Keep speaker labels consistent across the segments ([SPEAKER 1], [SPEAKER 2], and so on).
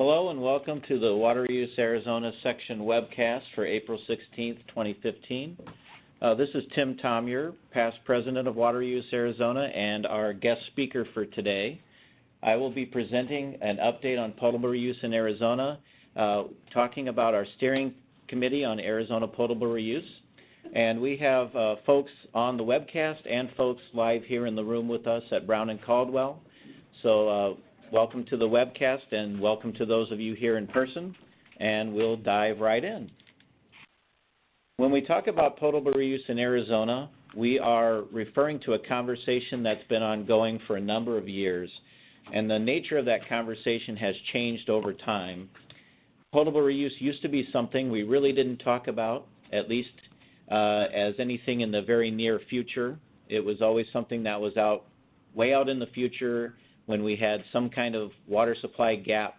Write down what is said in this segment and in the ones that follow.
[SPEAKER 1] Hello and welcome to the WateReuse Arizona section webcast for April 16th, 2015. This is Tim Tomyer, past president of WateReuse Arizona and our guest speaker for today. I will be presenting an update on potable reuse in Arizona, talking about our steering committee on Arizona potable reuse. And we have folks on the webcast and folks live here in the room with us at Brown and Caldwell. So welcome to the webcast and welcome to those of you here in person, and we'll dive right in. When we talk about potable reuse in Arizona, we are referring to a conversation that's been ongoing for a number of years, and the nature of that conversation has changed over time. Potable reuse used to be something we really didn't talk about, at least as anything in the very near future. It was always something that was way out in the future, when we had some kind of water supply gap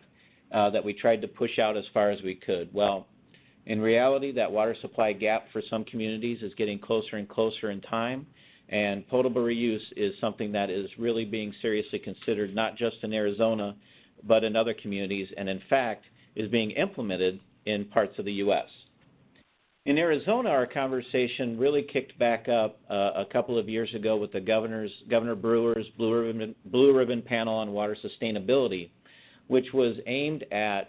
[SPEAKER 1] that we tried to push out as far as we could. Well, in reality, that water supply gap for some communities is getting closer and closer in time, and potable reuse is something that is really being seriously considered, not just in Arizona, but in other communities, and in fact, is being implemented in parts of the U.S. In Arizona, our conversation really kicked back up a couple of years ago with the Governor Brewer's Blue Ribbon Panel on Water Sustainability, which was aimed at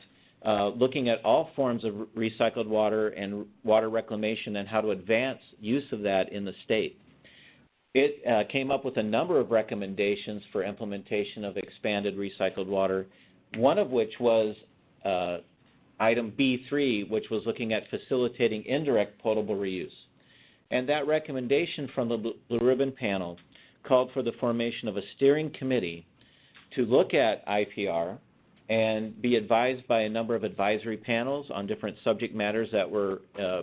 [SPEAKER 1] looking at all forms of recycled water and water reclamation and how to advance use of that in the state. It came up with a number of recommendations for implementation of expanded recycled water, one of which was Item B3, which was looking at facilitating indirect potable reuse. And that recommendation from the Blue Ribbon Panel called for the formation of a steering committee to look at IPR and be advised by a number of advisory panels on different subject matters that were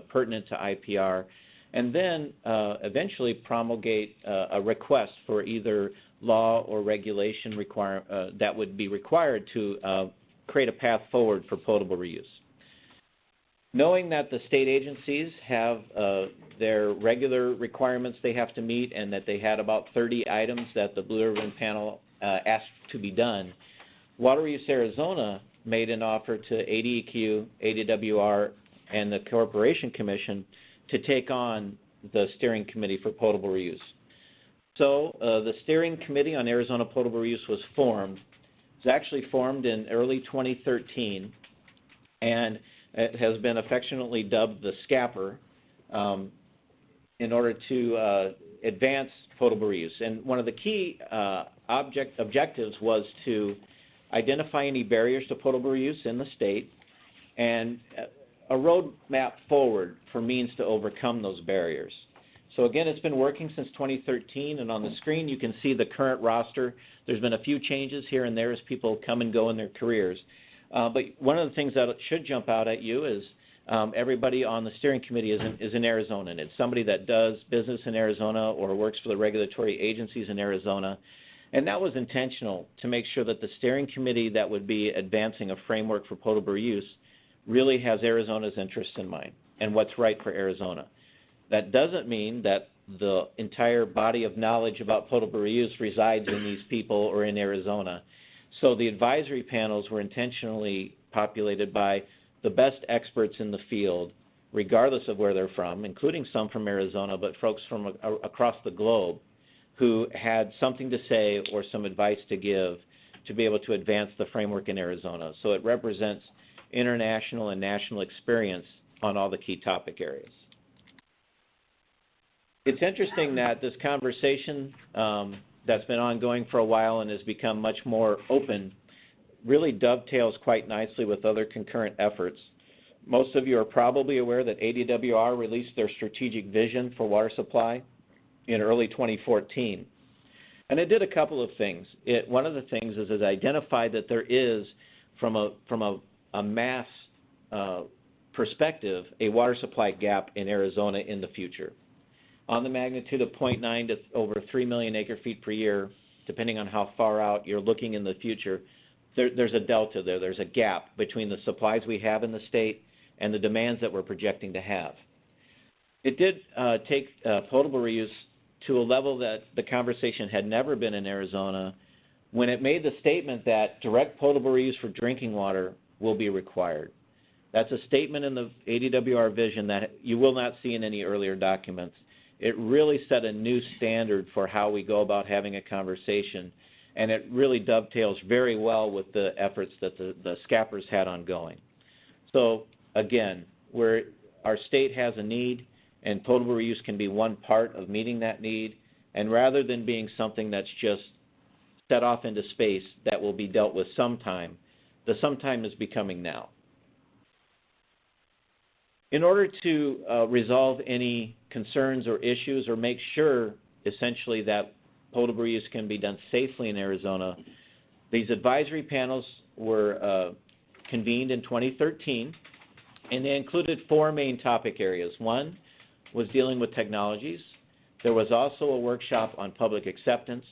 [SPEAKER 1] pertinent to IPR, and then eventually promulgate a request for either law or regulation that would be required to create a path forward for potable reuse. Knowing that the state agencies have their regular requirements they have to meet and that they had about 30 items that the Blue Ribbon Panel asked to be done, WateReuse Arizona made an offer to ADEQ, ADWR, and the Corporation Commission to take on the steering committee for potable reuse. So the steering committee on Arizona potable reuse was formed. It was actually formed in early 2013, and it has been affectionately dubbed the SCAPper in order to advance potable reuse. And one of the key objectives was to identify any barriers to potable reuse in the state and a roadmap forward for means to overcome those barriers. So again, it's been working since 2013, and on the screen you can see the current roster. There's been a few changes here and there as people come and go in their careers. But one of the things that should jump out at you is everybody on the steering committee is in Arizona, and it's somebody that does business in Arizona or works for the regulatory agencies in Arizona. And that was intentional to make sure that the steering committee that would be advancing a framework for potable reuse really has Arizona's interests in mind and what's right for Arizona. That doesn't mean that the entire body of knowledge about potable reuse resides in these people or in Arizona. So the advisory panels were intentionally populated by the best experts in the field, regardless of where they're from, including some from Arizona, but folks from across the globe who had something to say or some advice to give to be able to advance the framework in Arizona. So it represents international and national experience on all the key topic areas. It's interesting that this conversation that's been ongoing for a while and has become much more open really dovetails quite nicely with other concurrent efforts. Most of you are probably aware that ADWR released their strategic vision for water supply in early 2014. And it did a couple of things. One of the things is it identified that there is, from a mass perspective, a water supply gap in Arizona in the future, on the magnitude of 0.9 to over 3 million acre-feet per year, depending on how far out you're looking in the future. There's a delta there. There's a gap between the supplies we have in the state and the demands that we're projecting to have. It did take potable reuse to a level that the conversation had never been in Arizona when it made the statement that direct potable reuse for drinking water will be required. That's a statement in the ADWR vision that you will not see in any earlier documents. It really set a new standard for how we go about having a conversation, and it really dovetails very well with the efforts that the SCAPers had ongoing. So again, our state has a need, and potable reuse can be one part of meeting that need, and rather than being something that's just set off into space that will be dealt with sometime, the sometime is becoming now. In order to resolve any concerns or issues or make sure essentially that potable reuse can be done safely in Arizona, these advisory panels were convened in 2013, and they included 4 main topic areas. One was dealing with technologies. There was also a workshop on public acceptance,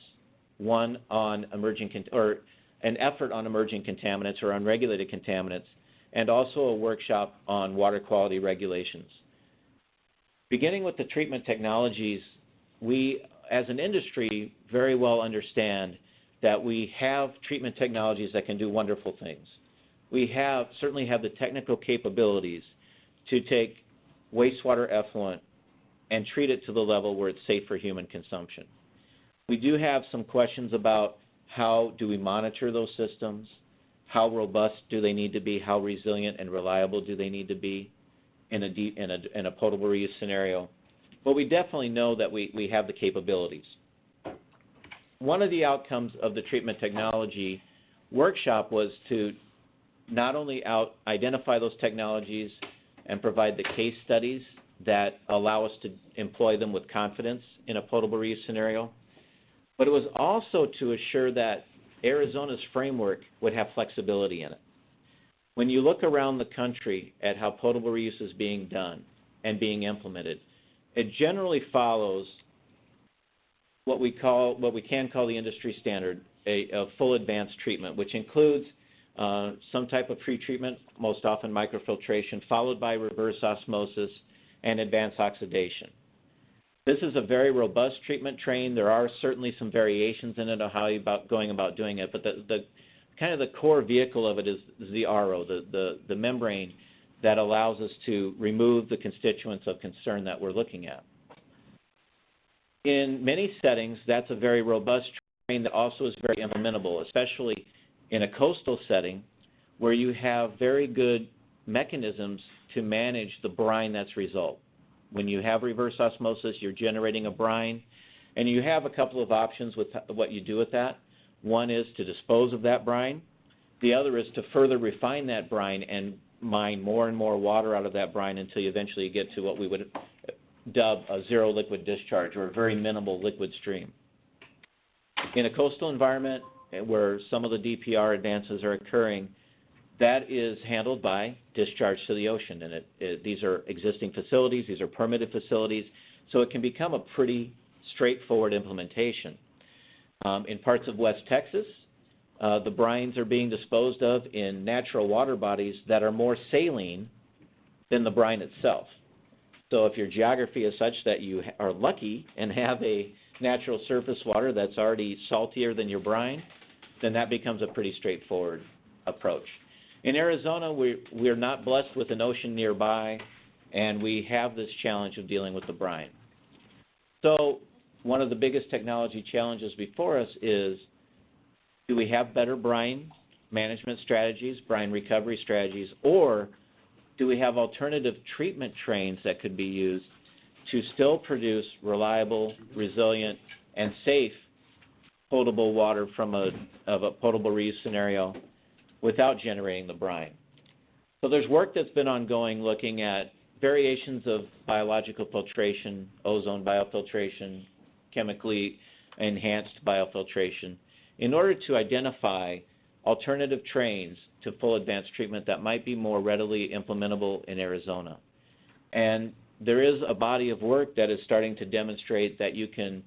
[SPEAKER 1] one on an effort on emerging contaminants or unregulated contaminants, and also a workshop on water quality regulations. Beginning with the treatment technologies, we as an industry very well understand that we have treatment technologies that can do wonderful things. We certainly have the technical capabilities to take wastewater effluent and treat it to the level where it's safe for human consumption. We do have some questions about how do we monitor those systems, how robust do they need to be, how resilient and reliable do they need to be in a potable reuse scenario. But we definitely know that we have the capabilities. One of the outcomes of the treatment technology workshop was to not only identify those technologies and provide the case studies that allow us to employ them with confidence in a potable reuse scenario, but it was also to assure that Arizona's framework would have flexibility in it. When you look around the country at how potable reuse is being done and being implemented, it generally follows what we can call the industry standard, a full advanced treatment, which includes some type of pretreatment, most often microfiltration, followed by reverse osmosis and advanced oxidation. This is a very robust treatment train. There are certainly some variations in it on how you're going about doing it, but the kind of the core vehicle of it is the RO, the membrane that allows us to remove the constituents of concern that we're looking at. In many settings, that's a very robust train that also is very implementable, especially in a coastal setting where you have very good mechanisms to manage the brine that's result. When you have reverse osmosis, you're generating a brine, and you have a couple of options with what you do with that. One is to dispose of that brine. The other is to further refine that brine and mine more and more water out of that brine until you eventually get to what we would dub a zero liquid discharge, or a very minimal liquid stream. In a coastal environment where some of the DPR advances are occurring, that is handled by discharge to the ocean, and these are existing facilities, these are permitted facilities, so it can become a pretty straightforward implementation. In parts of West Texas, the brines are being disposed of in natural water bodies that are more saline than the brine itself. So if your geography is such that you are lucky and have a natural surface water that's already saltier than your brine, then that becomes a pretty straightforward approach. In Arizona, we're not blessed with an ocean nearby, and we have this challenge of dealing with the brine. So one of the biggest technology challenges before us is, do we have better brine management strategies, brine recovery strategies, or do we have alternative treatment trains that could be used to still produce reliable, resilient, and safe potable water from a potable reuse scenario without generating the brine? So there's work that's been ongoing looking at variations of biological filtration, ozone biofiltration, chemically enhanced biofiltration, in order to identify alternative trains to full advanced treatment that might be more readily implementable in Arizona. And there is a body of work that is starting to demonstrate that you can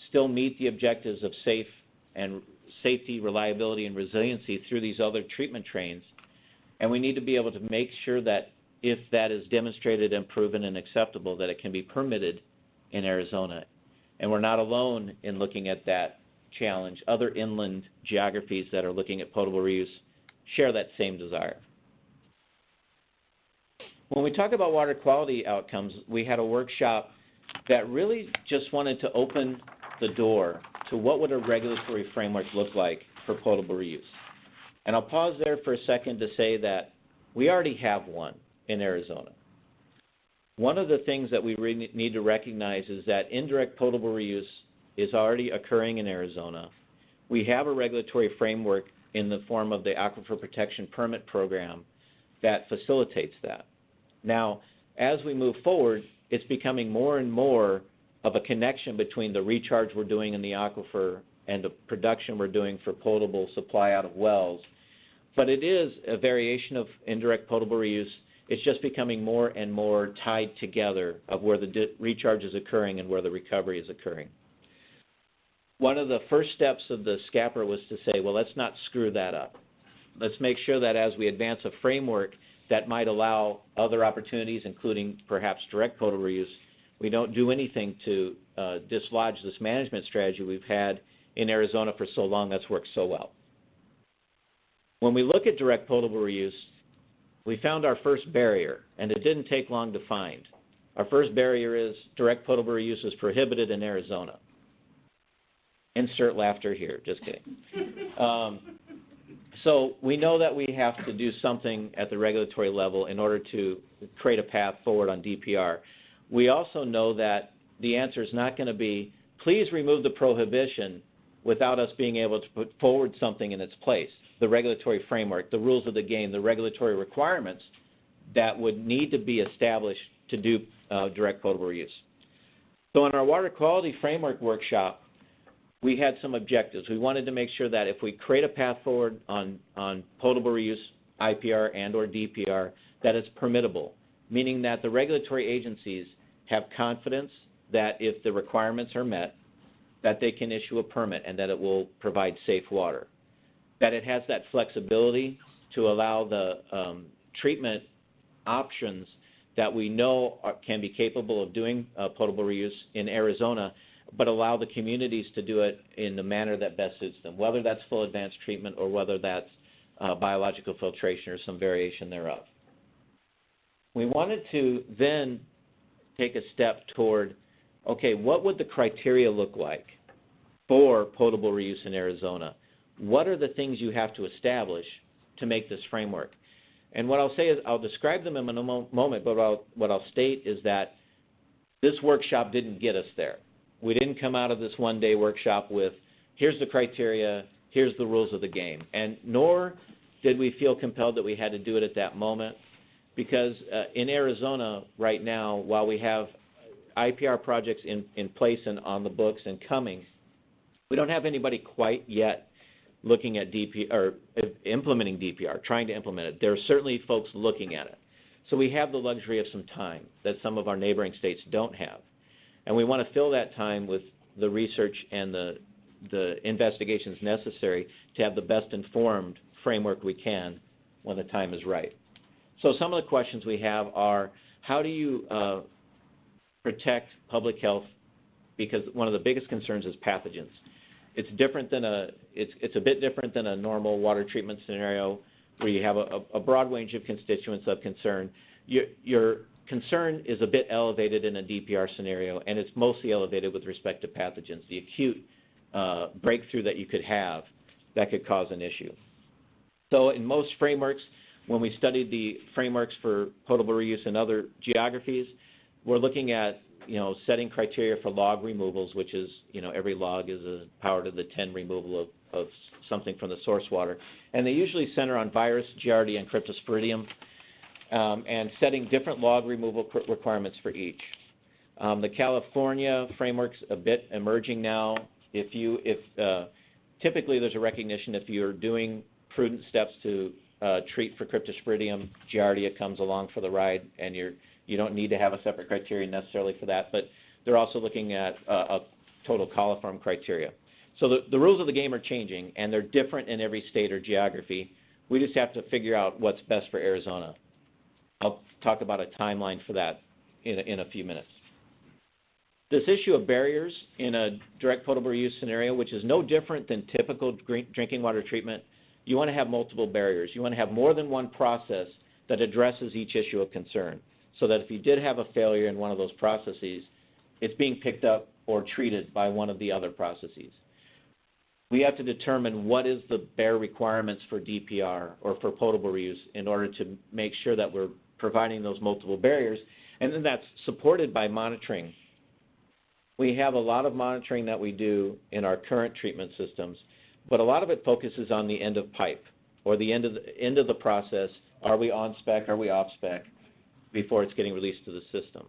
[SPEAKER 1] still meet the objectives of safety, reliability, and resiliency through these other treatment trains. And we need to be able to make sure that if that is demonstrated and proven and acceptable, that it can be permitted in Arizona. And we're not alone in looking at that challenge. Other inland geographies that are looking at potable reuse share that same desire. When we talk about water quality outcomes, we had a workshop that really just wanted to open the door to what would a regulatory framework look like for potable reuse. And I'll pause there for a second to say that we already have one in Arizona. One of the things that we really need to recognize is that indirect potable reuse is already occurring in Arizona. We have a regulatory framework in the form of the Aquifer Protection Permit Program that facilitates that. Now, as we move forward, it's becoming more and more of a connection between the recharge we're doing in the aquifer and the production we're doing for potable supply out of wells. But it is a variation of indirect potable reuse. It's just becoming more and more tied together of where the recharge is occurring and where the recovery is occurring. One of the first steps of the SCAPR was to say, well, let's not screw that up. Let's make sure that as we advance a framework that might allow other opportunities, including perhaps direct potable reuse, we don't do anything to dislodge this management strategy we've had in Arizona for so long that's worked so well. When we look at direct potable reuse, we found our first barrier, and it didn't take long to find. Our first barrier is direct potable reuse is prohibited in Arizona. Insert laughter here, just kidding. So we know that we have to do something at the regulatory level in order to create a path forward on DPR. We also know that the answer is not going to be, please remove the prohibition without us being able to put forward something in its place, the regulatory framework, the rules of the game, the regulatory requirements that would need to be established to do direct potable reuse. So in our water quality framework workshop, we had some objectives. We wanted to make sure that if we create a path forward on potable reuse, IPR and or DPR, that it's permittable, meaning that the regulatory agencies have confidence that if the requirements are met, that they can issue a permit and that it will provide safe water. That it has that flexibility to allow the treatment options that we know can be capable of doing potable reuse in Arizona, but allow the communities to do it in the manner that best suits them, whether that's full advanced treatment or whether that's biological filtration or some variation thereof. We wanted to then take a step toward, okay, what would the criteria look like for potable reuse in Arizona? What are the things you have to establish to make this framework? And what I'll say is, I'll describe them in a moment, but what I'll state is that this workshop didn't get us there. We didn't come out of this one-day workshop with, here's the criteria, here's the rules of the game. And nor did we feel compelled that we had to do it at that moment, because in Arizona right now, while we have IPR projects in place and on the books and coming, we don't have anybody quite yet looking at DPR, or implementing DPR, trying to implement it. There are certainly folks looking at it. So we have the luxury of some time that some of our neighboring states don't have. And we want to fill that time with the research and the investigations necessary to have the best informed framework we can when the time is right. So some of the questions we have are, how do you protect public health? Because one of the biggest concerns is pathogens. It's different than it's a bit different than a normal water treatment scenario where you have a broad range of constituents of concern. Your concern is a bit elevated in a DPR scenario, and it's mostly elevated with respect to pathogens, the acute breakthrough that you could have that could cause an issue. So in most frameworks, when we studied the frameworks for potable reuse in other geographies, we're looking at setting criteria for log removals, which is, every log is a power to the 10 removal of something from the source water. And they usually center on virus, Giardia, and Cryptosporidium, and setting different log removal requirements for each. The California framework's a bit emerging now. Typically there's a recognition if you're doing prudent steps to treat for Cryptosporidium, Giardia comes along for the ride, and you don't need to have a separate criteria necessarily for that, but they're also looking at a total coliform criteria. So the rules of the game are changing, and they're different in every state or geography. We just have to figure out what's best for Arizona. I'll talk about a timeline for that in a few minutes. This issue of barriers in a direct potable reuse scenario, which is no different than typical drinking water treatment, you want to have multiple barriers. You want to have more than one process that addresses each issue of concern, so that if you did have a failure in one of those processes, it's being picked up or treated by one of the other processes. We have to determine what is the bare requirements for DPR or for potable reuse in order to make sure that we're providing those multiple barriers, and then that's supported by monitoring. We have a lot of monitoring that we do in our current treatment systems, but a lot of it focuses on the end of pipe or the end of the process. Are we on spec? Are we off spec? Before it's getting released to the system.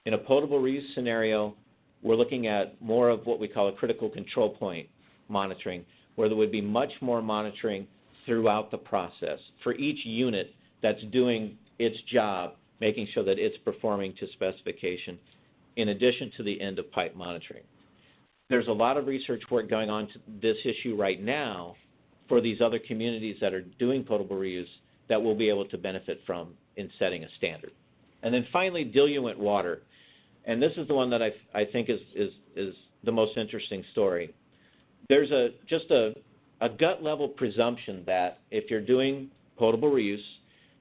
[SPEAKER 1] In a potable reuse scenario, we're looking at more of what we call a critical control point monitoring, where there would be much more monitoring throughout the process for each unit that's doing its job, making sure that it's performing to specification, in addition to the end of pipe monitoring. There's a lot of research work going on to this issue right now for these other communities that are doing potable reuse that we'll be able to benefit from in setting a standard. And then finally, diluent water. And this is the one that I think is the most interesting story. There's just a gut level presumption that if you're doing potable reuse,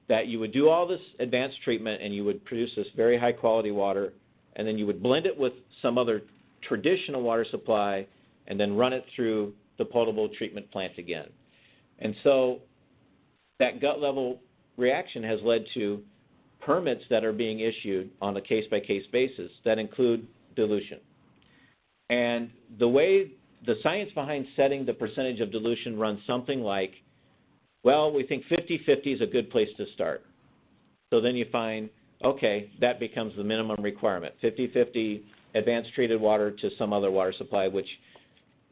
[SPEAKER 1] that you would do all this advanced treatment and you would produce this very high quality water, and then you would blend it with some other traditional water supply and then run it through the potable treatment plant again. And so that gut level reaction has led to permits that are being issued on a case-by-case basis that include dilution. And the way the science behind setting the percentage of dilution runs something like, well, we think 50-50 is a good place to start. So then you find, okay, that becomes the minimum requirement, 50-50 advanced treated water to some other water supply, which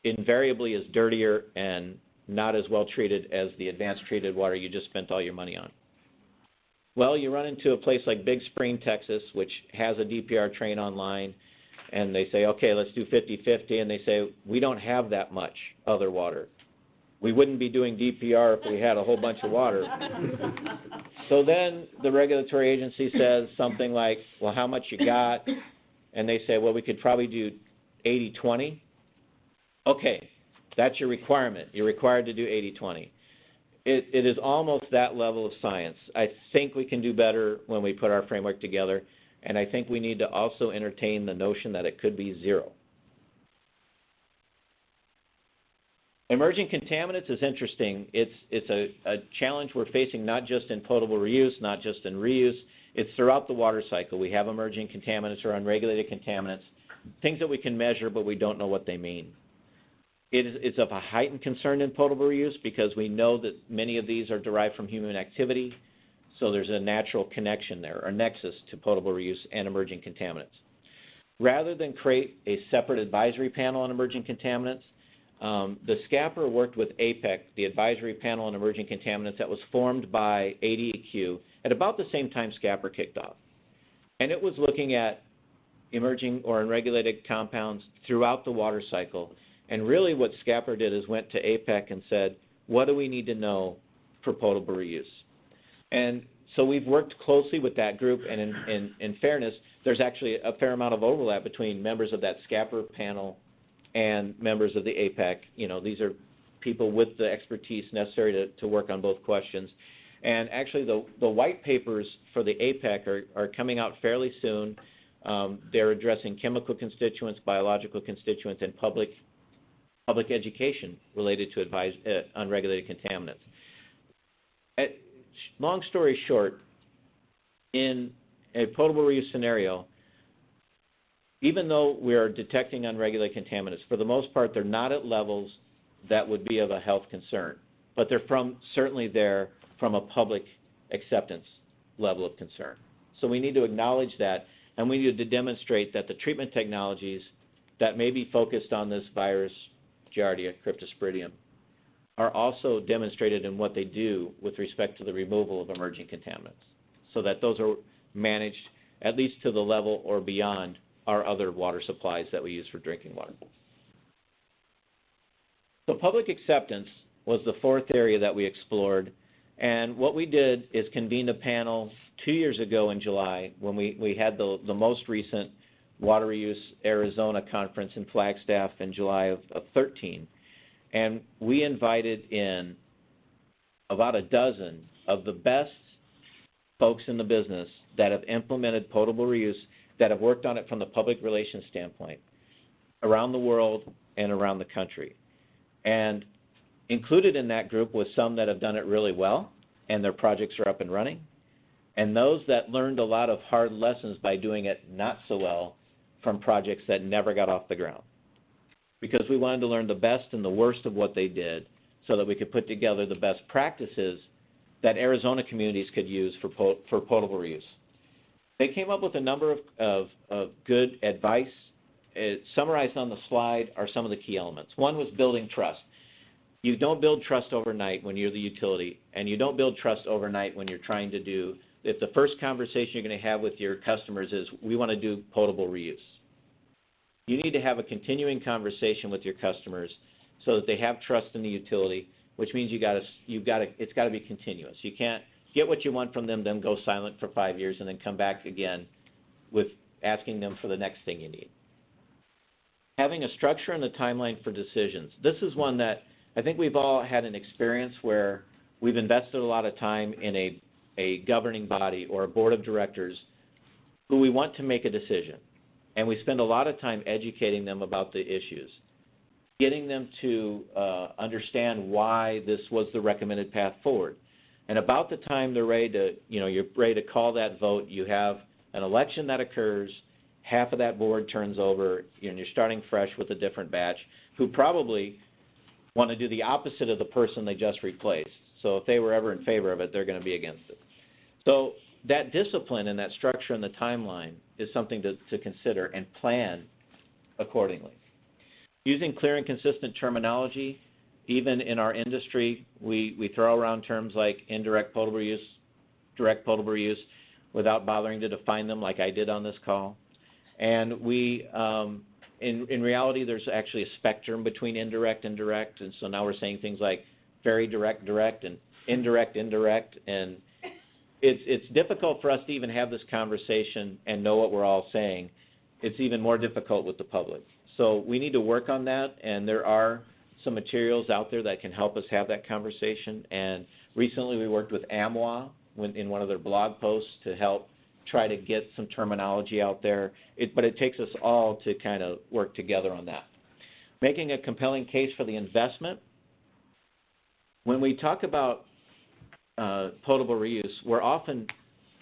[SPEAKER 1] invariably is dirtier and not as well treated as the advanced treated water you just spent all your money on. Well, you run into a place like Big Spring, Texas, which has a DPR train online, and they say, okay, let's do 50-50, and they say, we don't have that much other water. We wouldn't be doing DPR if we had a whole bunch of water. So then the regulatory agency says something like, well, how much you got? And they say, well, we could probably do 80-20. Okay, that's your requirement. You're required to do 80-20. It is almost that level of science. I think we can do better when we put our framework together, and I think we need to also entertain the notion that it could be zero. Emerging contaminants is interesting. It's a challenge we're facing not just in potable reuse, not just in reuse. It's throughout the water cycle. We have emerging contaminants or unregulated contaminants, things that we can measure but we don't know what they mean. It's of a heightened concern in potable reuse because we know that many of these are derived from human activity, so there's a natural connection there, or nexus to potable reuse and emerging contaminants. Rather than create a separate advisory panel on emerging contaminants, the SCAPR worked with APEC, the Advisory Panel on Emerging Contaminants that was formed by ADEQ at about the same time SCAPR kicked off. And it was looking at emerging or unregulated compounds throughout the water cycle. And really what SCAPR did is went to APEC and said, what do we need to know for potable reuse? And so we've worked closely with that group, and in fairness, there's actually a fair amount of overlap between members of that SCAPR panel and members of the APEC. You know, these are people with the expertise necessary to work on both questions. And actually the white papers for the APEC are coming out fairly soon. They're addressing chemical constituents, biological constituents, and public education related to unregulated contaminants. Long story short, in a potable reuse scenario, even though we are detecting unregulated contaminants, for the most part, they're not at levels that would be of a health concern, but they're certainly there from a public acceptance level of concern. So we need to acknowledge that, and we need to demonstrate that the treatment technologies that may be focused on this virus, Giardia, Cryptosporidium, are also demonstrated in what they do with respect to the removal of emerging contaminants, so that those are managed at least to the level or beyond our other water supplies that we use for drinking water. So public acceptance was the fourth area that we explored, and what we did is convened a panel 2 years ago in July when we had the most recent WateReuse Arizona conference in Flagstaff in July of 13. And we invited in about a dozen of the best folks in the business that have implemented potable reuse, that have worked on it from the public relations standpoint around the world and around the country. And included in that group was some that have done it really well and their projects are up and running, and those that learned a lot of hard lessons by doing it not so well from projects that never got off the ground. Because we wanted to learn the best and the worst of what they did so that we could put together the best practices that Arizona communities could use for potable reuse. They came up with a number of good advice. Summarized on the slide are some of the key elements. One was building trust. You don't build trust overnight when you're the utility, and you don't build trust overnight when you're trying to do, if the first conversation you're going to have with your customers is, we want to do potable reuse. You need to have a continuing conversation with your customers so that they have trust in the utility, which means it's got to be continuous. You can't get what you want from them, then go silent for 5 years, and then come back again with asking them for the next thing you need. Having a structure and a timeline for decisions. This is one that I think we've all had an experience where we've invested a lot of time in a governing body or a board of directors who we want to make a decision. And we spend a lot of time educating them about the issues, getting them to understand why this was the recommended path forward. And about the time they're ready to, you're ready to call that vote, you have an election that occurs, half of that board turns over, and you're starting fresh with a different batch who probably want to do the opposite of the person they just replaced. So if they were ever in favor of it, they're going to be against it. So that discipline and that structure and the timeline is something to consider and plan accordingly. Using clear and consistent terminology, even in our industry, we throw around terms like indirect potable reuse, direct potable reuse, without bothering to define them like I did on this call. And we, in reality, there's actually a spectrum between indirect and direct, and so now we're saying things like very direct, direct, and indirect, indirect, and it's difficult for us to even have this conversation and know what we're all saying. It's even more difficult with the public. So we need to work on that, and there are some materials out there that can help us have that conversation. And recently we worked with AMWA in one of their blog posts to help try to get some terminology out there. But it takes us all to kind of work together on that. Making a compelling case for the investment. When we talk about potable reuse, we're often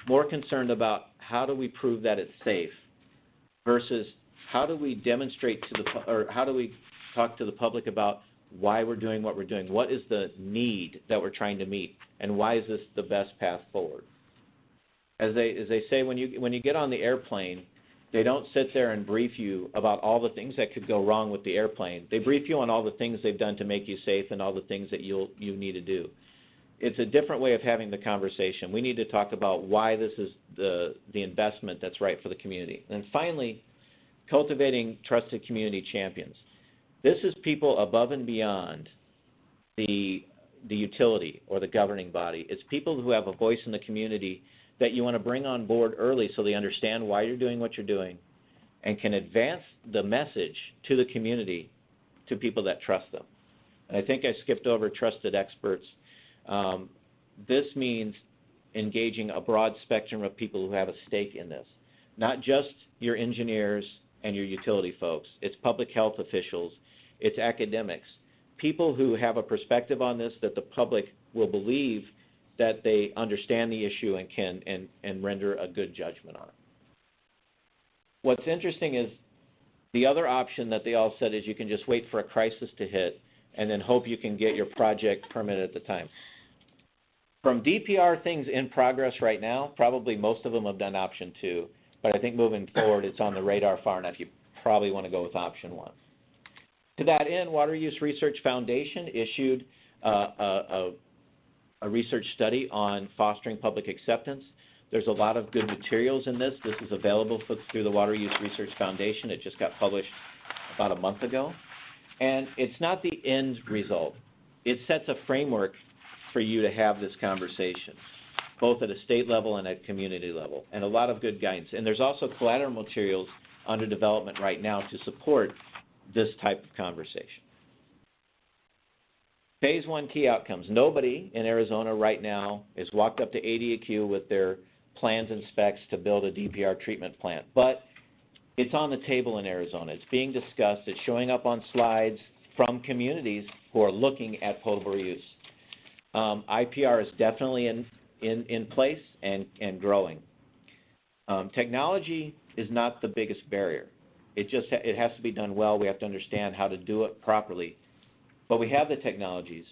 [SPEAKER 1] more concerned about how do we prove that it's safe versus how do we demonstrate or how do we talk to the public about why we're doing what we're doing? What is the need that we're trying to meet, and why is this the best path forward? As they say, when you get on the airplane, they don't sit there and brief you about all the things that could go wrong with the airplane. They brief you on all the things they've done to make you safe and all the things that you need to do. It's a different way of having the conversation. We need to talk about why this is the investment that's right for the community. And finally, cultivating trusted community champions. This is people above and beyond the utility or the governing body. It's people who have a voice in the community that you want to bring on board early so they understand why you're doing what you're doing and can advance the message to the community to people that trust them. And I think I skipped over trusted experts. This means engaging a broad spectrum of people who have a stake in this, not just your engineers and your utility folks. It's public health officials. It's academics, people who have a perspective on this that the public will believe that they understand the issue and can and render a good judgment on it. What's interesting is the other option that they all said is you can just wait for a crisis to hit and then hope you can get your project permitted at the time. From DPR things in progress right now, probably most of them have done option 2, but I think moving forward it's on the radar far enough you probably want to go with option 1. To that end, WateReuse Research Foundation issued a research study on fostering public acceptance. There's a lot of good materials in this. This is available through the WateReuse Research Foundation. It just got published about a month ago. And it's not the end result. It sets a framework for you to have this conversation, both at a state level and at community level, and a lot of good guidance. And there's also collateral materials under development right now to support this type of conversation. Phase 1 key outcomes. Nobody in Arizona right now is walked up to ADAQ with their plans and specs to build a DPR treatment plant. But it's on the table in Arizona. It's being discussed. It's showing up on slides from communities who are looking at potable reuse. IPR is definitely in place and growing. Technology is not the biggest barrier. It has to be done well. We have to understand how to do it properly. But we have the technologies.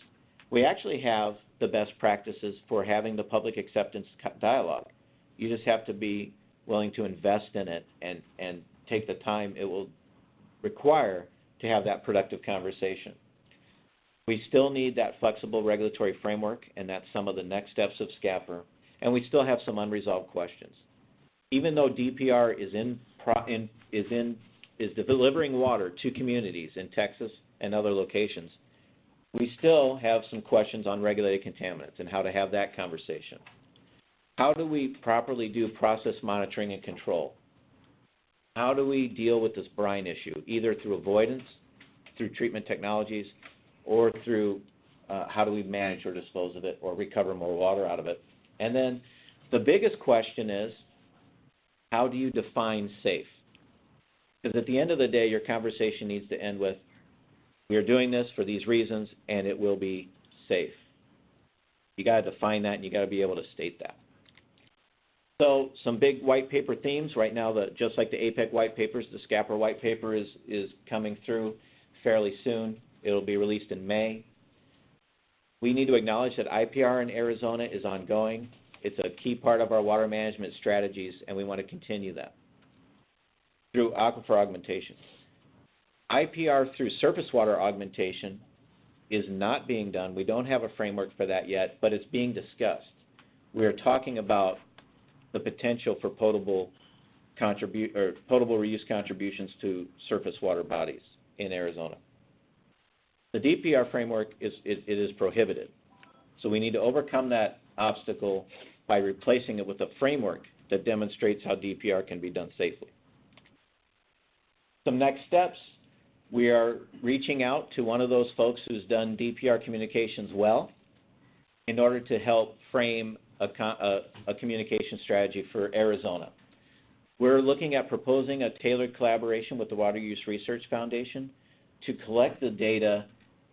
[SPEAKER 1] We actually have the best practices for having the public acceptance dialogue. You just have to be willing to invest in it and take the time it will require to have that productive conversation. We still need that flexible regulatory framework, and that's some of the next steps of SCAPR, and we still have some unresolved questions. Even though DPR is delivering water to communities in Texas and other locations, we still have some questions on regulated contaminants and how to have that conversation. How do we properly do process monitoring and control? How do we deal with this brine issue, either through avoidance, through treatment technologies, or through how do we manage or dispose of it or recover more water out of it? And then the biggest question is, how do you define safe? Because at the end of the day, your conversation needs to end with, we are doing this for these reasons, and it will be safe. You got to define that, and you got to be able to state that. So some big white paper themes right now. Just like the APEC white papers, the SCAPR white paper is coming through fairly soon. It'll be released in May. We need to acknowledge that IPR in Arizona is ongoing. It's a key part of our water management strategies, and we want to continue that through aquifer augmentation. IPR through surface water augmentation is not being done. We don't have a framework for that yet, but it's being discussed. We are talking about the potential for potable reuse contributions to surface water bodies in Arizona. The DPR framework is prohibited, so we need to overcome that obstacle by replacing it with a framework that demonstrates how DPR can be done safely. Some next steps. We are reaching out to one of those folks who's done DPR communications well in order to help frame a communication strategy for Arizona. We're looking at proposing a tailored collaboration with the WateReuse Research Foundation to collect the data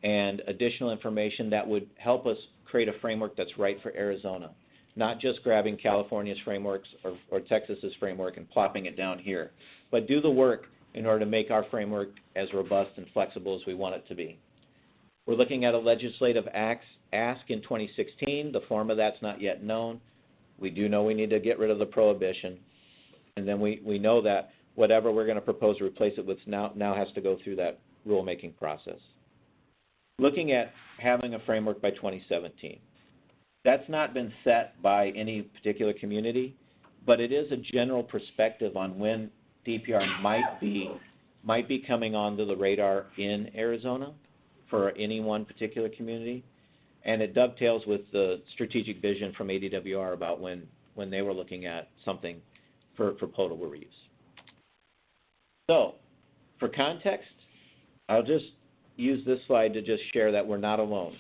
[SPEAKER 1] and additional information that would help us create a framework that's right for Arizona, not just grabbing California's frameworks or Texas's framework and plopping it down here, but do the work in order to make our framework as robust and flexible as we want it to be. We're looking at a legislative ask in 2016. The form of that's not yet known. We do know we need to get rid of the prohibition. And then we know that whatever we're going to propose to replace it with now has to go through that rulemaking process. Looking at having a framework by 2017. That's not been set by any particular community, but it is a general perspective on when DPR might be coming onto the radar in Arizona for any one particular community, and it dovetails with the strategic vision from ADWR about when they were looking at something for potable reuse. So, for context, I'll just use this slide to just share that we're not alone,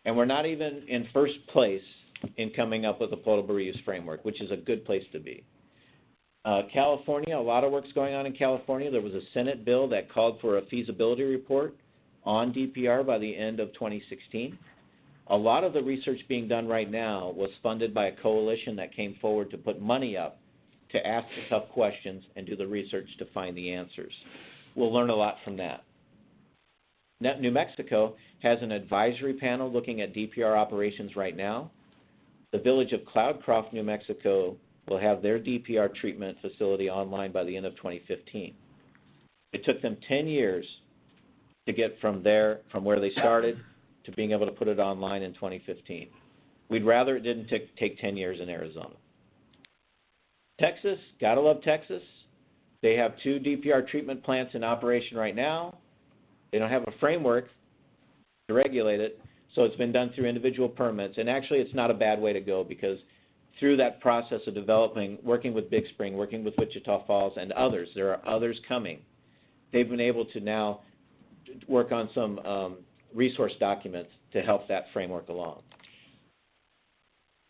[SPEAKER 1] and we're not even in first place in coming up with a potable reuse framework, which is a good place to be. California, a lot of work's going on in California. There was a Senate bill that called for a feasibility report on DPR by the end of 2016. A lot of the research being done right now was funded by a coalition that came forward to put money up to ask the tough questions and do the research to find the answers. We'll learn a lot from that. New Mexico has an advisory panel looking at DPR operations right now. The village of Cloudcroft, New Mexico will have their DPR treatment facility online by the end of 2015. It took them 10 years to get from where they started to being able to put it online in 2015. We'd rather it didn't take 10 years in Arizona. Texas, gotta love Texas. They have 2 DPR treatment plants in operation right now. They don't have a framework to regulate it, so it's been done through individual permits. And actually, it's not a bad way to go, because through that process of developing, working with Big Spring, working with Wichita Falls and others, there are others coming, they've been able to now work on some resource documents to help that framework along.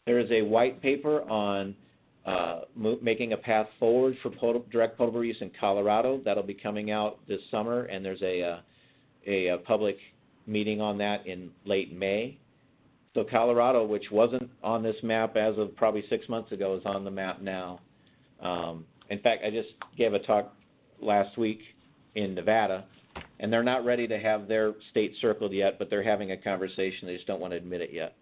[SPEAKER 1] There is a white paper on making a path forward for direct potable use in Colorado. That'll be coming out this summer, and there's a public meeting on that in late May. So Colorado, which wasn't on this map as of probably 6 months ago, is on the map now. In fact, I just gave a talk last week in Nevada, and they're not ready to have their state circled yet, but they're having a conversation. They just don't want to admit it yet.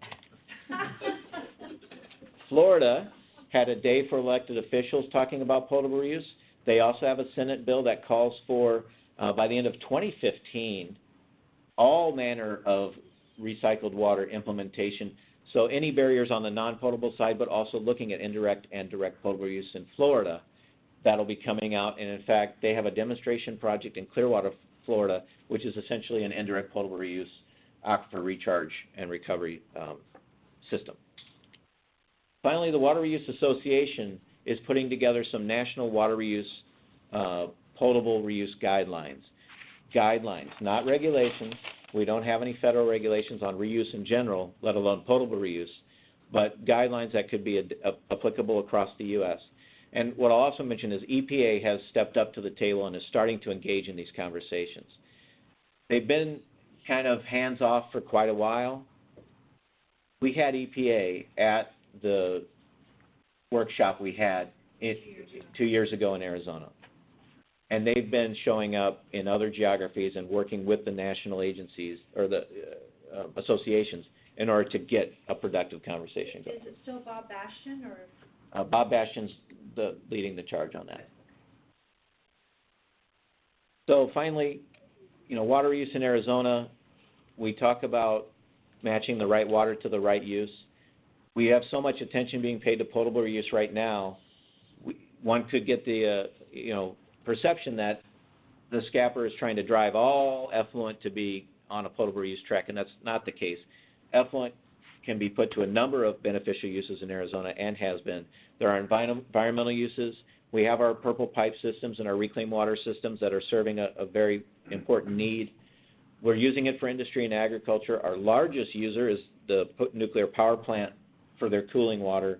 [SPEAKER 1] Florida had a day for elected officials talking about potable reuse. They also have a Senate bill that calls for, by the end of 2015, all manner of recycled water implementation. So any barriers on the non-potable side, but also looking at indirect and direct potable use in Florida. That'll be coming out. And in fact, they have a demonstration project in Clearwater, Florida, which is essentially an indirect potable reuse aquifer recharge and recovery system. Finally, the Water Reuse Association is putting together some national water reuse, potable reuse guidelines. Guidelines, not regulations. We don't have any federal regulations on reuse in general, let alone potable reuse, but guidelines that could be applicable across the U.S. And what I'll also mention is EPA has stepped up to the table and is starting to engage in these conversations. They've been kind of hands-off for quite a while. We had EPA at the workshop we had 2 years ago in Arizona. And they've been showing up in other geographies and working with the national agencies or the associations in order to get a productive conversation going.
[SPEAKER 2] Is it still Bob Bastian or?
[SPEAKER 1] Bob Bastian's leading the charge on that. So finally, water reuse in Arizona, we talk about matching the right water to the right use. We have so much attention being paid to potable reuse right now. One could get the perception that the SCAPR is trying to drive all effluent to be on a potable reuse track, and that's not the case. Effluent can be put to a number of beneficial uses in Arizona and has been. There are environmental uses. We have our purple pipe systems and our reclaimed water systems that are serving a very important need. We're using it for industry and agriculture. Our largest user is the nuclear power plant for their cooling water.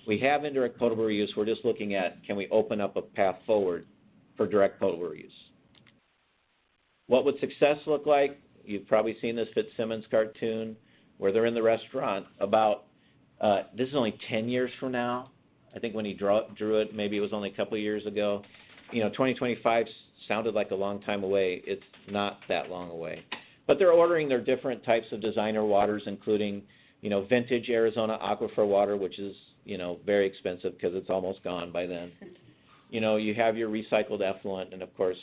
[SPEAKER 1] We have indirect potable reuse. We're just looking at, can we open up a path forward for direct potable reuse? What would success look like? You've probably seen this Fitzsimmons cartoon where they're in the restaurant about, this is only 10 years from now. I think when he drew it, maybe it was only a couple of years ago. 2025 sounded like a long time away. It's not that long away. But they're ordering their different types of designer waters, including, vintage Arizona aquifer water, which is, very expensive because it's almost gone by then. You have your recycled effluent, and of course,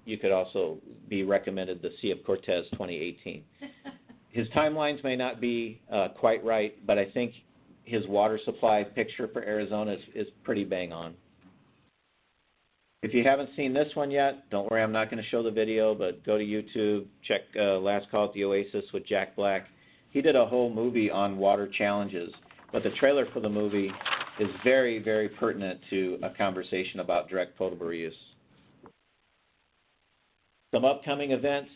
[SPEAKER 1] you could also be recommended the Sea of Cortez 2018. His timelines may not be quite right, but I think his water supply picture for Arizona is pretty bang on. If you haven't seen this one yet, don't worry, I'm not going to show the video, but go to YouTube, check Last Call at the Oasis with Jack Black. He did a whole movie on water challenges, but the trailer for the movie is very, very pertinent to a conversation about direct potable reuse. Some upcoming events: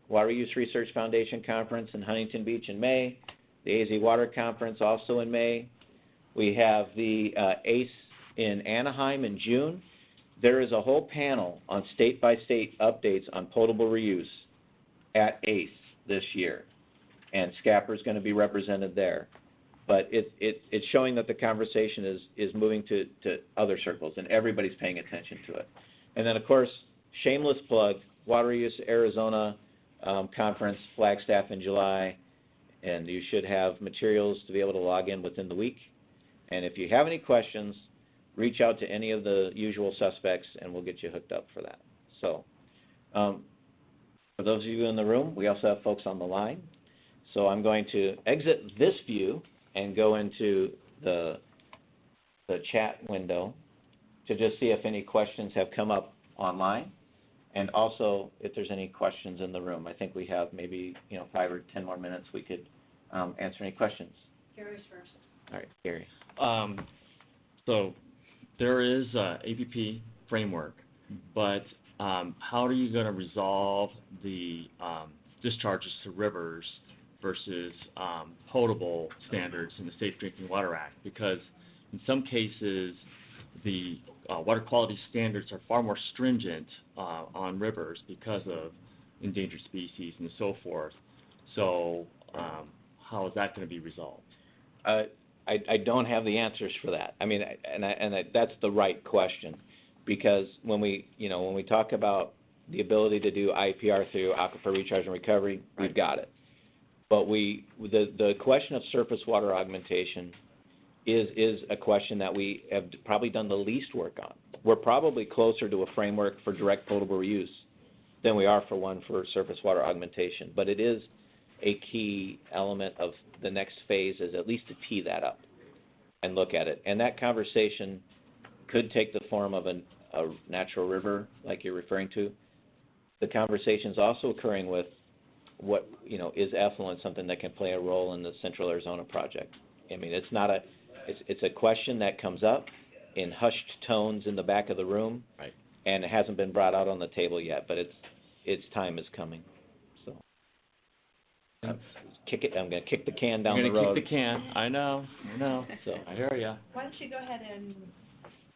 [SPEAKER 1] Water Use Research Foundation Conference in Huntington Beach in May, the AZ Water Conference also in May. We have the ACE in Anaheim in June. There is a whole panel on state-by-state updates on potable reuse at ACE this year, and SCAPR is going to be represented there. But it's showing that the conversation is moving to other circles, and everybody's paying attention to it. And then, of course, shameless plug, WateReuse Arizona Conference, Flagstaff in July, and you should have materials to be able to log in within the week. And if you have any questions, reach out to any of the usual suspects, and we'll get you hooked up for that. So for those of you in the room, we also have folks on the line. So I'm going to exit this view and go into the chat window to just see if any questions have come up online, and also if there's any questions in the room. I think we have maybe 5 or 10 more minutes we could answer any questions.
[SPEAKER 2] Gary's first.
[SPEAKER 1] All right, Gary.
[SPEAKER 3] So there is a APP framework, but how are you going to resolve the discharges to rivers versus potable standards in the Safe Drinking Water Act, because in some cases the water quality standards are far more stringent on rivers because of endangered species and so forth. So how is that going to be resolved?
[SPEAKER 1] I don't have the answers for that. I mean, that's the right question, because when we talk about the ability to do IPR through aquifer recharge and recovery, we've got it. But the question of surface water augmentation is a question that we have probably done the least work on. We're probably closer to a framework for direct potable reuse than we are for one for surface water augmentation. But it is a key element of the next phase, is at least to tee that up and look at it. And that conversation could take the form of a natural river, like you're referring to. The conversation is also occurring with what, is effluent something that can play a role in the Central Arizona project? I mean, it's a question that comes up in hushed tones in the back of the room,
[SPEAKER 3] right,
[SPEAKER 1] and it hasn't been brought out on the table yet, but its time is coming. So I'm going to kick the can down the road.
[SPEAKER 3] You're going to kick the can. I know.
[SPEAKER 1] So
[SPEAKER 3] I hear you.
[SPEAKER 2] Why don't you go ahead and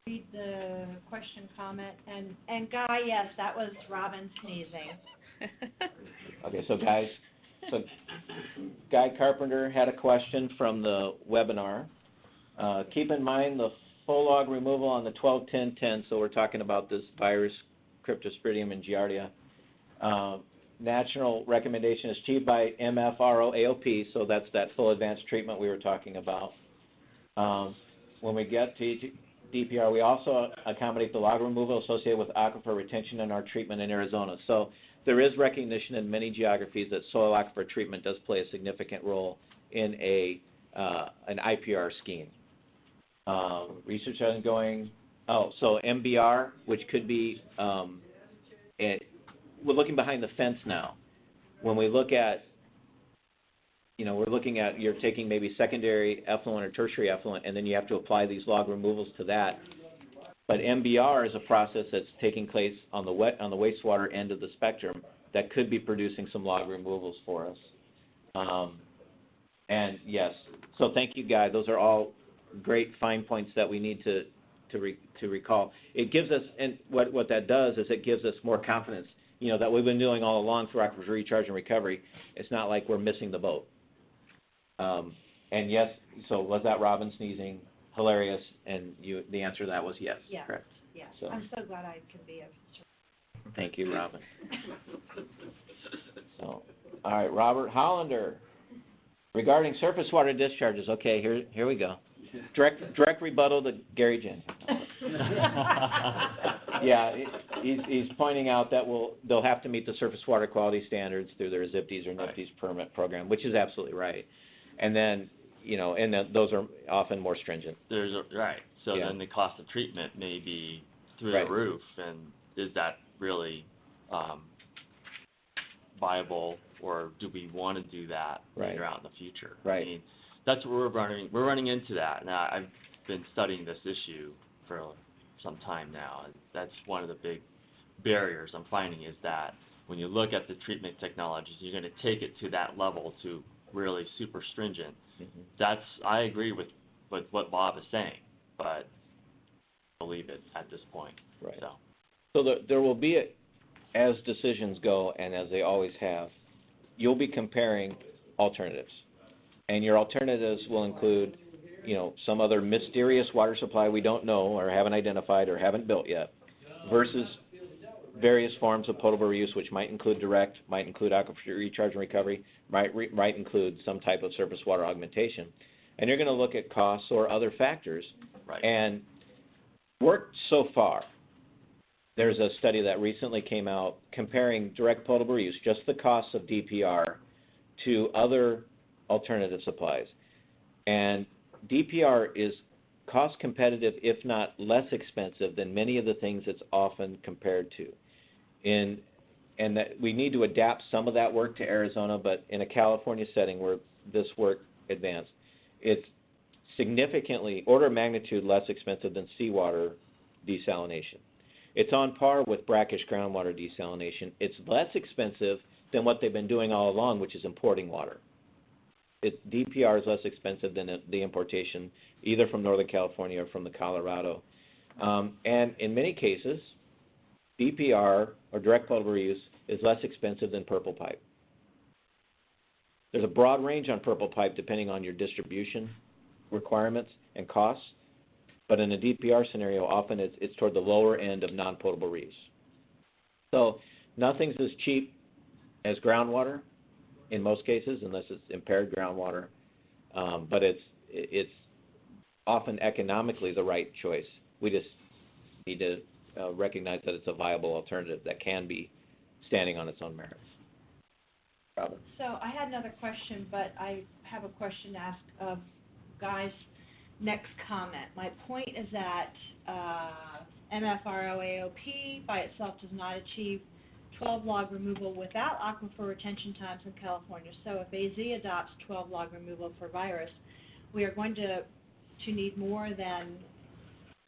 [SPEAKER 2] read the question, comment, and Guy, yes, that was Robin sneezing.
[SPEAKER 1] Okay, so Guy Carpenter had a question from the webinar. Keep in mind the full log removal on the 12-10-10, so we're talking about this virus, Cryptosporidium and Giardia. National recommendation is achieved by MFRO AOP, so that's that full advanced treatment we were talking about. When we get to DPR, we also accommodate the log removal associated with aquifer retention in our treatment in Arizona. So there is recognition in many geographies that soil aquifer treatment does play a significant role in an IPR scheme. Research ongoing. So MBR, which could be, we're looking behind the fence now. When we look at, we're looking at, you're taking maybe secondary effluent or tertiary effluent, and then you have to apply these log removals to that. But MBR is a process that's taking place on the wastewater end of the spectrum that could be producing some log removals for us. And yes, so thank you, Guy. Those are all great fine points that we need to recall. It gives us, and what that does is it gives us more confidence, that we've been doing all along through aquifer recharge and recovery. It's not like we're missing the boat. And yes, so was that Robin sneezing hilarious? And the answer to that was yes.
[SPEAKER 2] Yeah.
[SPEAKER 1] Correct.
[SPEAKER 2] Yeah.
[SPEAKER 1] So,
[SPEAKER 2] I'm so glad I can be of
[SPEAKER 1] thank you, Robin. So, all right, Robert Hollander. Regarding surface water discharges, okay, here we go. Direct rebuttal to Gary Jen. Yeah, he's pointing out that they'll have to meet the surface water quality standards through their ZIPDs or NIPDs permit program, which is absolutely right. And then, those are often more stringent.
[SPEAKER 3] Right. So then the cost of treatment may be through the roof, and is that really viable, or do we want to do that later out in the future?
[SPEAKER 1] Right.
[SPEAKER 3] I mean, that's what we're running into that. Now, I've been studying this issue for some time now, and that's one of the big barriers I'm finding, is that when you look at the treatment technologies, you're going to take it to that level to really super stringent. Mm-hmm. I agree with what Bob is saying, but I believe it at this point.
[SPEAKER 1] Right. So there will be, as decisions go, and as they always have, you'll be comparing alternatives. And your alternatives will include, some other mysterious water supply we don't know or haven't identified or haven't built yet, versus various forms of potable reuse, which might include direct, might include aquifer recharge and recovery, might include some type of surface water augmentation. And you're going to look at costs or other factors.
[SPEAKER 3] Right.
[SPEAKER 1] And worked so far. There's a study that recently came out comparing direct potable reuse, just the costs of DPR, to other alternative supplies. And DPR is cost competitive, if not less expensive, than many of the things it's often compared to. And that we need to adapt some of that work to Arizona, but in a California setting where this work advanced, it's significantly, order of magnitude, less expensive than seawater desalination. It's on par with brackish groundwater desalination. It's less expensive than what they've been doing all along, which is importing water. DPR is less expensive than the importation, either from Northern California or from the Colorado. And in many cases, DPR, or direct potable reuse, is less expensive than purple pipe. There's a broad range on purple pipe depending on your distribution requirements and costs, but in a DPR scenario, often it's toward the lower end of non-potable reuse. So nothing's as cheap as groundwater in most cases, unless it's impaired groundwater, but it's often economically the right choice. We just need to recognize that it's a viable alternative that can be standing on its own merits. Robin?
[SPEAKER 2] So I had another question, but I have a question to ask of Guy's next comment. My point is that MFRO-AOP by itself does not achieve 12 log removal without aquifer retention times in California. So if AZ adopts 12 log removal for virus, we are going to need more than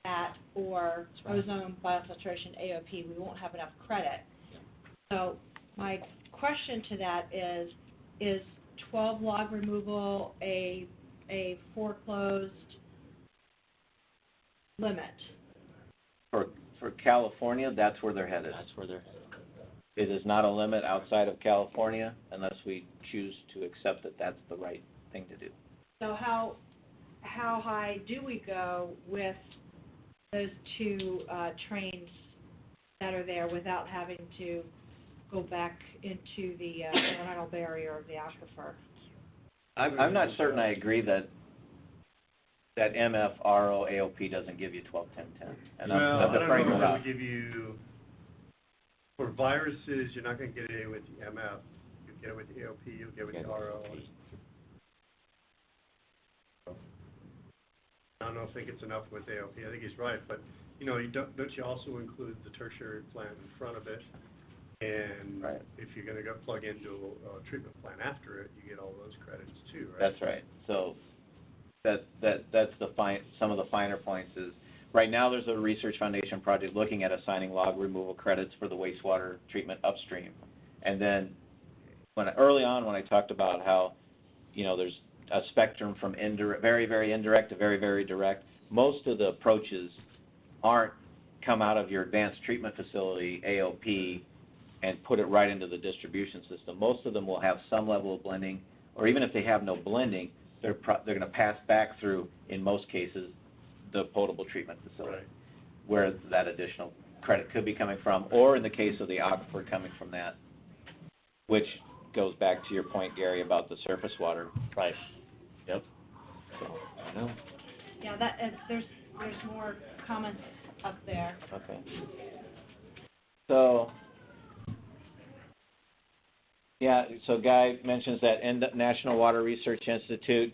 [SPEAKER 2] that, or ozone biofiltration AOP. We won't have enough credit. So my question to that is 12 log removal a foreclosed limit?
[SPEAKER 1] For California, that's where they're headed.
[SPEAKER 3] That's where they're headed.
[SPEAKER 1] It is not a limit outside of California unless we choose to accept that that's the right thing to do.
[SPEAKER 2] So how high do we go with those two trains that are there without having to go back into the environmental barrier of the aquifer?
[SPEAKER 1] I'm not certain I agree that MFRO AOP doesn't give you 12, 10, 10. And
[SPEAKER 4] Well, I don't know if
[SPEAKER 1] out.
[SPEAKER 4] it would give you, for viruses, you're not going to get it with the MF. You'll get it with the AOP, you'll get it with the RO. I don't think it's enough with AOP. I think he's right, but don't you also include the tertiary plant in front of it? And
[SPEAKER 1] right.
[SPEAKER 4] If you're going to go plug into a treatment plant after it, you get all those credits too, right?
[SPEAKER 1] That's right. So that's some of the finer points is right now there's a research foundation project looking at assigning log removal credits for the wastewater treatment upstream. And then early on when I talked about how there's a spectrum from very, very indirect to very, very direct, most of the approaches aren't come out of your advanced treatment facility, AOP, and put it right into the distribution system. Most of them will have some level of blending, or even if they have no blending, they're going to pass back through, in most cases, the potable treatment facility,
[SPEAKER 4] right,
[SPEAKER 1] where that additional credit could be coming from, or in the case of the aquifer coming from that, which goes back to your point, Gary, about the surface water.
[SPEAKER 3] Right. Yep. So, I know.
[SPEAKER 2] Yeah, there's more comments up there.
[SPEAKER 1] Okay. So Guy mentions that National Water Research Institute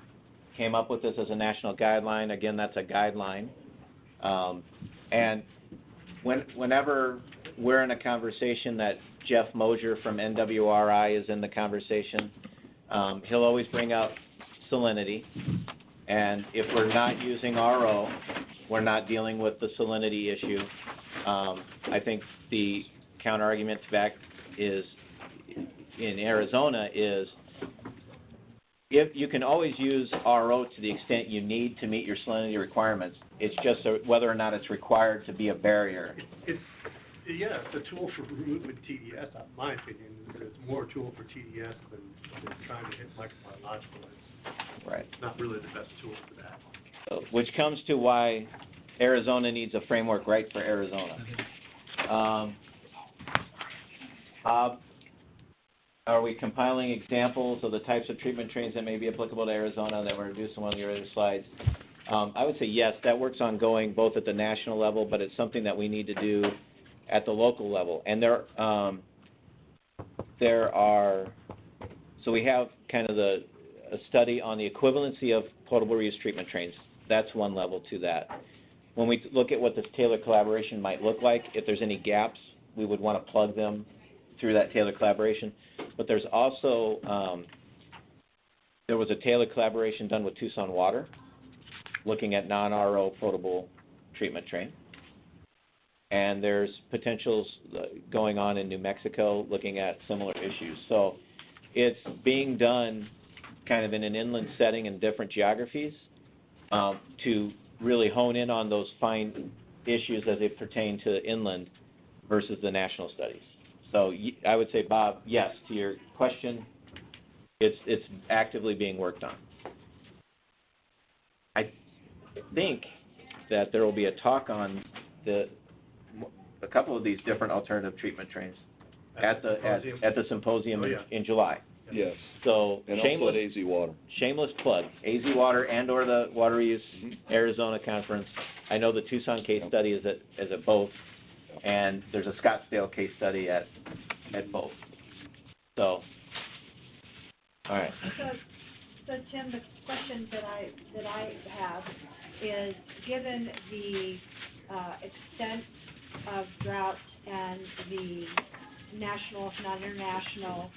[SPEAKER 1] came up with this as a national guideline. Again, that's a guideline. And whenever we're in a conversation that Jeff Mosier from NWRI is in the conversation, he'll always bring up salinity. And if we're not using RO, we're not dealing with the salinity issue. I think the counter-argument back is in Arizona is if you can always use RO to the extent you need to meet your salinity requirements, it's just whether or not it's required to be a barrier.
[SPEAKER 4] It's a tool for removing TDS, in my opinion. It's more a tool for TDS than trying to hit microbiological.
[SPEAKER 1] Right.
[SPEAKER 4] It's not really the best tool for that.
[SPEAKER 1] So, which comes to why Arizona needs a framework right for Arizona. Are we compiling examples of the types of treatment trains that may be applicable to Arizona that were introduced in one of the earlier slides? I would say yes, that work's ongoing both at the national level, but it's something that we need to do at the local level. And so we have kind of a study on the equivalency of potable reuse treatment trains. That's one level to that. When we look at what this tailored collaboration might look like, if there's any gaps, we would want to plug them through that tailored collaboration. But there's also, there was a tailored collaboration done with Tucson Water, looking at non-RO potable treatment train. and there's potentials going on in New Mexico looking at similar issues. So it's being done kind of in an inland setting in different geographies to really hone in on those fine issues as they pertain to inland versus the national studies. So I would say, Bob, yes, to your question, it's actively being worked on. I think that there will be a talk on a couple of these different alternative treatment trains at the symposium in July.
[SPEAKER 5] Yes.
[SPEAKER 1] So
[SPEAKER 5] And
[SPEAKER 1] shameless,
[SPEAKER 5] also at AZ Water.
[SPEAKER 1] shameless plug, AZ Water and or the WateReuse Arizona conference. I know the Tucson case study is at both, and there's a Scottsdale case study at both. So, all right.
[SPEAKER 2] So Tim, the question that I have is, given the extent of drought and the national, if not international,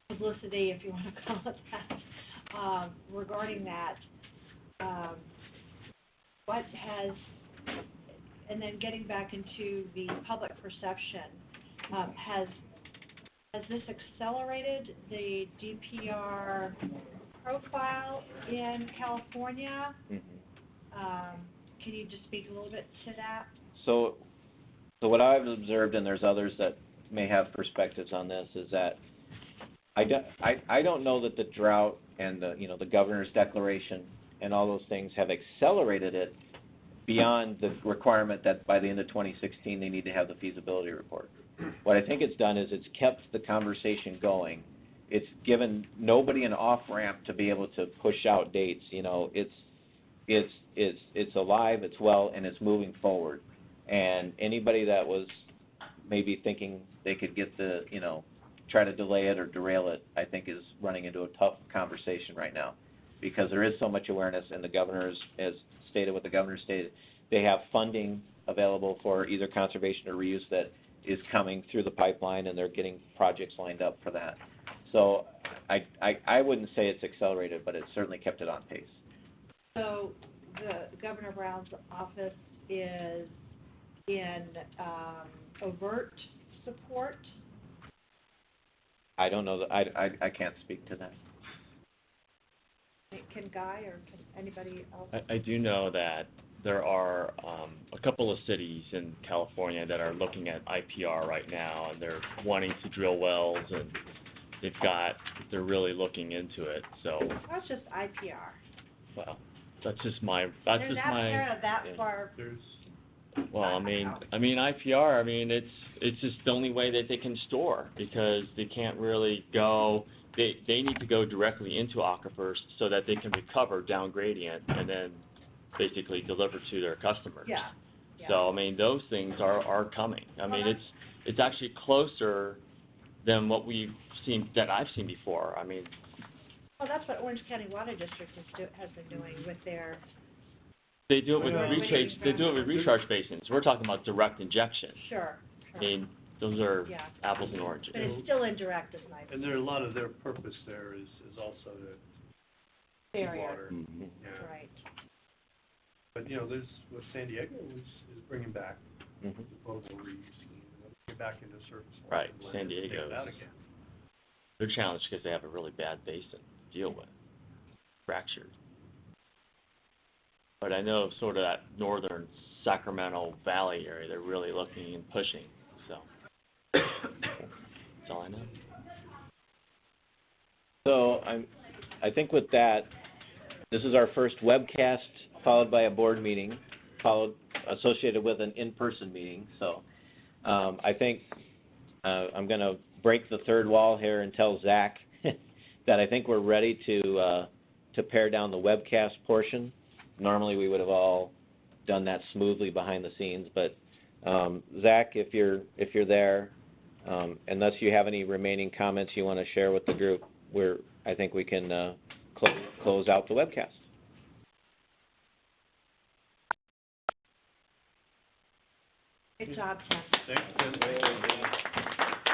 [SPEAKER 2] publicity, if you want to call it that, regarding that, what has, and then getting back into the public perception, has this accelerated the DPR profile in California?
[SPEAKER 1] Mm-hmm.
[SPEAKER 2] Can you just speak a little bit to that?
[SPEAKER 1] So what I've observed, and there's others that may have perspectives on this, is that I don't know that the drought and the governor's declaration and all those things have accelerated it beyond the requirement that by the end of 2016 they need to have the feasibility report. What I think it's done is it's kept the conversation going. It's given nobody an off-ramp to be able to push out dates. It's alive, it's well, and it's moving forward. And anybody that was maybe thinking they could get try to delay it or derail it, I think is running into a tough conversation right now, because there is so much awareness, and the governor has stated what the governor stated. They have funding available for either conservation or reuse that is coming through the pipeline, and they're getting projects lined up for that. So I wouldn't say it's accelerated, but it's certainly kept it on pace.
[SPEAKER 2] So the Governor Brown's office is in overt support?
[SPEAKER 1] I don't know that I can't speak to that.
[SPEAKER 2] Can Guy or can anybody else?
[SPEAKER 3] I do know that there are a couple of cities in California that are looking at IPR right now, and they're wanting to drill wells, and they're really looking into it. So
[SPEAKER 2] That's just IPR.
[SPEAKER 3] well, that's just my
[SPEAKER 2] They're not that far.
[SPEAKER 3] Well, I mean IPR. I mean, it's just the only way that they can store, because they can't really go. They need to go directly into aquifers so that they can recover down gradient and then basically deliver to their customers.
[SPEAKER 2] Yeah.
[SPEAKER 3] So I mean, those things are coming. I mean, it's actually closer than what I've seen before. I mean.
[SPEAKER 2] Well, that's what Orange County Water District has been doing with their.
[SPEAKER 3] They do it with recharge. They do it with recharge basins. We're talking about direct injection.
[SPEAKER 2] Sure.
[SPEAKER 3] I mean, those are apples and oranges.
[SPEAKER 2] But it's still indirect, is my.
[SPEAKER 4] And there are a lot of their purpose there is also to
[SPEAKER 2] Barrier.
[SPEAKER 4] water.
[SPEAKER 5] Mm-hmm.
[SPEAKER 4] Yeah.
[SPEAKER 2] Right.
[SPEAKER 4] But there's what San Diego is bringing back the
[SPEAKER 1] Mm-hmm.
[SPEAKER 4] potable reuse scheme. Get back into surface.
[SPEAKER 3] Right,
[SPEAKER 4] water
[SPEAKER 3] San
[SPEAKER 4] and take
[SPEAKER 3] Diego.
[SPEAKER 4] it out again.
[SPEAKER 3] They're challenged because they have a really bad basin to deal with, fractured. But I know sort of that northern Sacramento Valley area, they're really looking and pushing. So that's all I know.
[SPEAKER 1] So I think with that, this is our first webcast followed by a board meeting, associated with an in-person meeting. So I think I'm going to break the third wall here and tell Zach that I think we're ready to pare down the webcast portion. Normally we would have all done that smoothly behind the scenes, but Zach, if you're there, unless you have any remaining comments you want to share with the group, I think we can close out the webcast.
[SPEAKER 2] Good job, Tim.
[SPEAKER 4] Thanks, Tim.